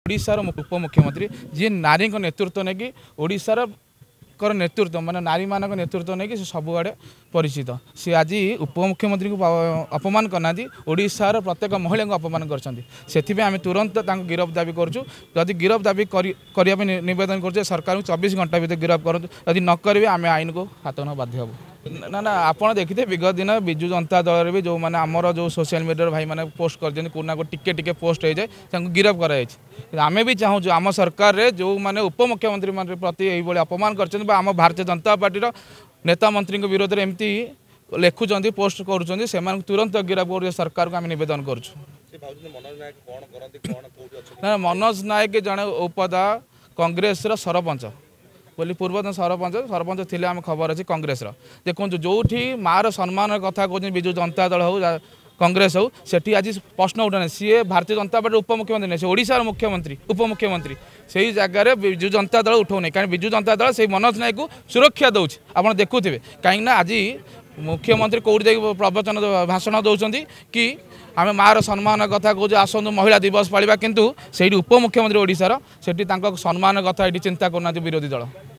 ओडिशार उपमुख्यमंत्री जी नारी नेतृत्व नहीं कि ओडिशार नेतृत्व माने नारी मानक नेतृत्व नहीं कि सबुआड़े परिचित सी आज उपमुख्यमंत्री को अपमान करना ओडिशार प्रत्येक महिला को अपमान कर आम तुरंत गिरफ दाबी करुँ गिरफ दाबी करने नवेदन कर सरकार 24 घंटा भर गिरफ करूँ जदि न करेंगे आम आईन को हाथ न बाध्य हूँ ना ना आपड़ देखिए विगत दिन विजु जनता दल भी जो मैंने आमर जो सोशल मीडिया भाई मैंने पोस्ट कर कोना को टिके पोस्ट हो जाए गिरफ कर आम भी चाहूँ आम सरकार रे जो मैंने उपमुख्यमंत्री मान प्रति यही अपमान कर आम भारतीय जनता पार्टी नेता मंत्री विरोध में एमती लिखुं पोस्ट कर तुरंत गिरफ कर सरकार को आम नवेदन कर मनोज नायक जड़े उपदा कांग्रेस सरपंच बोली पूर्वतन सरपंच थे आम खबर अच्छी कांग्रेस देखो जो मार सम्मान कथा कहते विजु जनता दल हो कांग्रेस हो सेठी आज प्रश्न उठाने सी भारतीय जनता पार्टी उपमुख्यमंत्री नहीं ओडिशार मुख्यमंत्री उपमुख्यमंत्री से जगार विजु जनता दल उठाऊनी कहीं विजु जनता दल से मनोज नायक को सुरक्षा दौर आप देखुए कहीं आज मुख्यमंत्री कौटी प्रवचन भाषण दौरान कि आम मार सम्मान कथा कहे आसतु महिला दिवस पालिबा किंतु से उपमुख्यमंत्री ओडिशार से सम्मान कथा ये चिंता करना विरोधी दल।